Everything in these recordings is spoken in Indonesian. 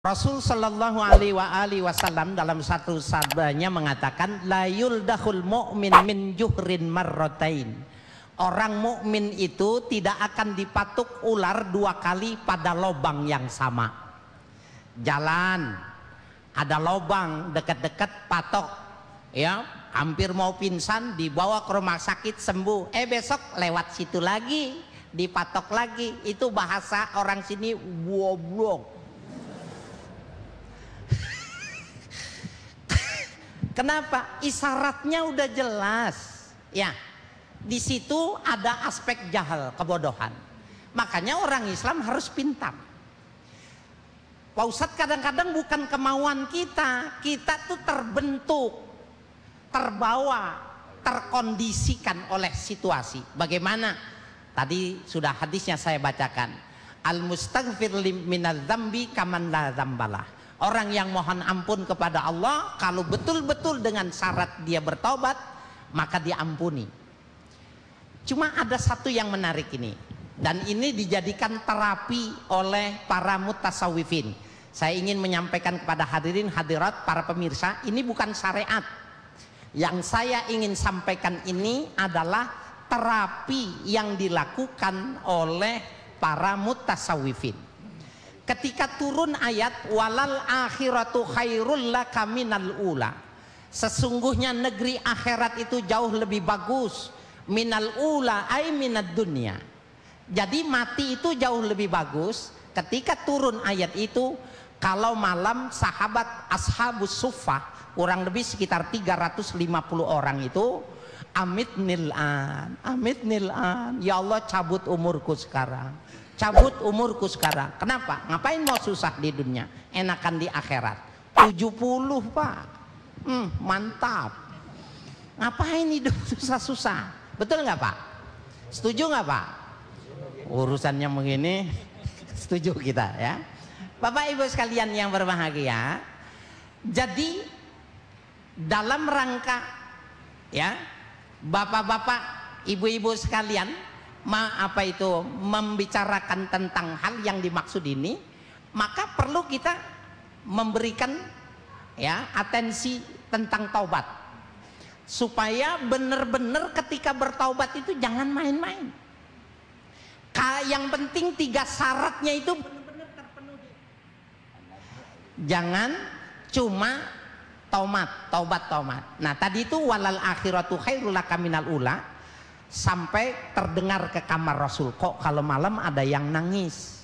Rasul Shallallahu Alaihi Wasallam dalam satu sabdanya mengatakan, la yuldahul mu'min min juhrin marrotain. Orang mukmin itu tidak akan dipatuk ular dua kali pada lubang yang sama. Jalan, ada lubang dekat-dekat, patok, ya, hampir mau pingsan, dibawa ke rumah sakit, sembuh. Besok lewat situ lagi, dipatok lagi. Itu bahasa orang sini boblok. Kenapa? Isyaratnya udah jelas. Ya, di situ ada aspek jahal, kebodohan. Makanya orang Islam harus pintar. Pak Ustadz, kadang-kadang bukan kemauan kita tuh terbentuk, terbawa, terkondisikan oleh situasi. Bagaimana? Tadi sudah hadisnya saya bacakan. Al-mustaghfir minadz dzambi kaman la dzambalah. Orang yang mohon ampun kepada Allah, kalau betul-betul dengan syarat dia bertobat, maka diampuni. Cuma ada satu yang menarik ini, dan ini dijadikan terapi oleh para mutasawwifin. Saya ingin menyampaikan kepada hadirin hadirat para pemirsa, ini bukan syariat. Yang saya ingin sampaikan ini adalah terapi yang dilakukan oleh para mutasawwifin. Ketika turun ayat walal akhiratu khairul laka minal ula, sesungguhnya negeri akhirat itu jauh lebih bagus, minal ula ay minad dunya. Jadi mati itu jauh lebih bagus. Ketika turun ayat itu, kalau malam sahabat ashabus suffah kurang lebih sekitar 350 orang itu amit nilan, ya Allah cabut umurku sekarang, cabut umurku sekarang. Kenapa? Ngapain mau susah di dunia, enakan di akhirat. 70 Pak, mantap. Ngapain hidup susah-susah? Betul nggak Pak? Setuju nggak Pak? Urusannya begini setuju kita ya. Bapak Ibu sekalian yang berbahagia, jadi dalam rangka ya bapak-bapak, ibu-ibu sekalian, membicarakan tentang hal yang dimaksud ini, maka perlu kita memberikan ya atensi tentang taubat, supaya benar-benar ketika bertaubat itu jangan main-main. Yang penting 3 syaratnya itu benar-benar terpenuhi. Jangan cuma taubat. Nah tadi itu walal akhiratu khairul laka minal ula, sampai terdengar ke kamar Rasul, kok kalau malam ada yang nangis.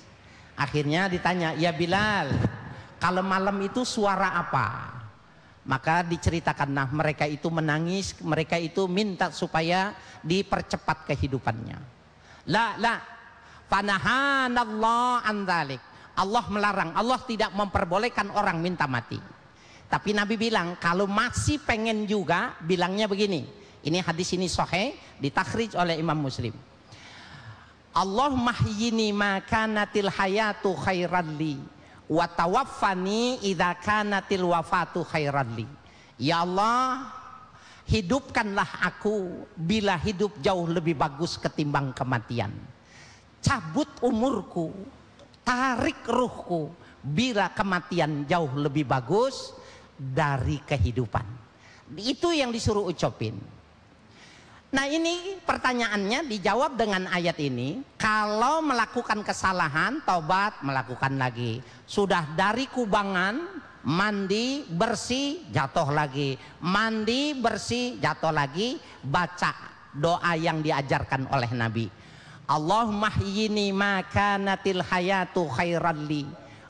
Akhirnya ditanya, ya Bilal, kalau malam itu suara apa? Maka diceritakan, nah mereka itu menangis, mereka itu minta supaya dipercepat kehidupannya. La fanahanallah an dzalik. Allah melarang, Allah tidak memperbolehkan orang minta mati. Tapi Nabi bilang, kalau masih pengen juga, bilangnya begini. Ini hadis ini sahih, ditakhrij oleh Imam Muslim. Allah mahyini ma kanatil hayatu khairalli wa tawaffani idza kanatil wafatu khairalli. Ya Allah, hidupkanlah aku bila hidup jauh lebih bagus ketimbang kematian. Cabut umurku, tarik ruhku bila kematian jauh lebih bagus dari kehidupan. Itu yang disuruh ucapin. Nah ini pertanyaannya dijawab dengan ayat ini. Kalau melakukan kesalahan, taubat, melakukan lagi. Sudah dari kubangan, mandi, bersih, jatuh lagi. Mandi, bersih, jatuh lagi. Baca doa yang diajarkan oleh Nabi. Allahumma hyini ma kanatil hayatu khairalli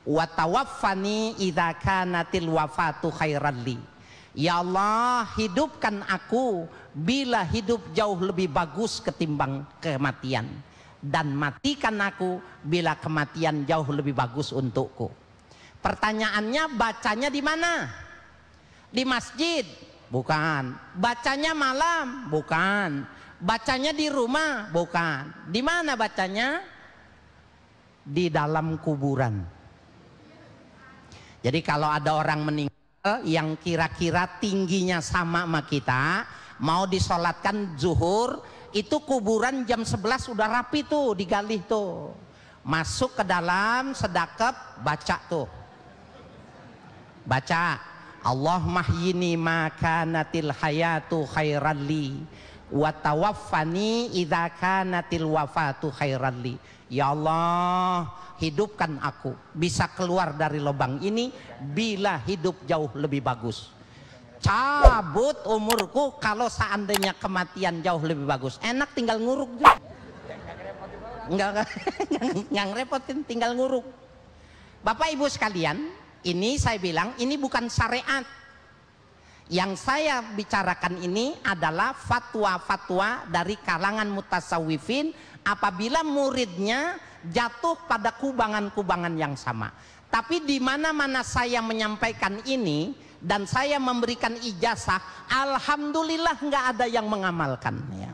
wa tawaffani idza kanatil wafatu khairalli. Ya Allah, hidupkan aku bila hidup jauh lebih bagus ketimbang kematian, dan matikan aku bila kematian jauh lebih bagus untukku. Pertanyaannya, bacanya di mana? Di masjid? Bukan. Bacanya malam? Bukan. Bacanya di rumah? Bukan. Di mana bacanya? Di dalam kuburan. Jadi kalau ada orang meninggal yang kira-kira tingginya sama kita, mau disolatkan zuhur, itu kuburan jam 11 udah rapi tuh, digali tuh, masuk ke dalam sedekap, baca tuh Baca, Allah mahyini maka natil hayatu khairalli wa tawaffani idza kanatil wafatu khairalli. Ya Allah, hidupkan aku bisa keluar dari lubang ini bila hidup jauh lebih bagus. Cabut umurku kalau seandainya kematian jauh lebih bagus. Enak tinggal nguruk juga. Enggak ngerepotin, tinggal nguruk. Bapak Ibu sekalian, ini saya bilang ini bukan syariat. Yang saya bicarakan ini adalah fatwa-fatwa dari kalangan mutasawwifin apabila muridnya jatuh pada kubangan-kubangan yang sama. Tapi di mana-mana saya menyampaikan ini dan saya memberikan ijazah, alhamdulillah nggak ada yang mengamalkan ya.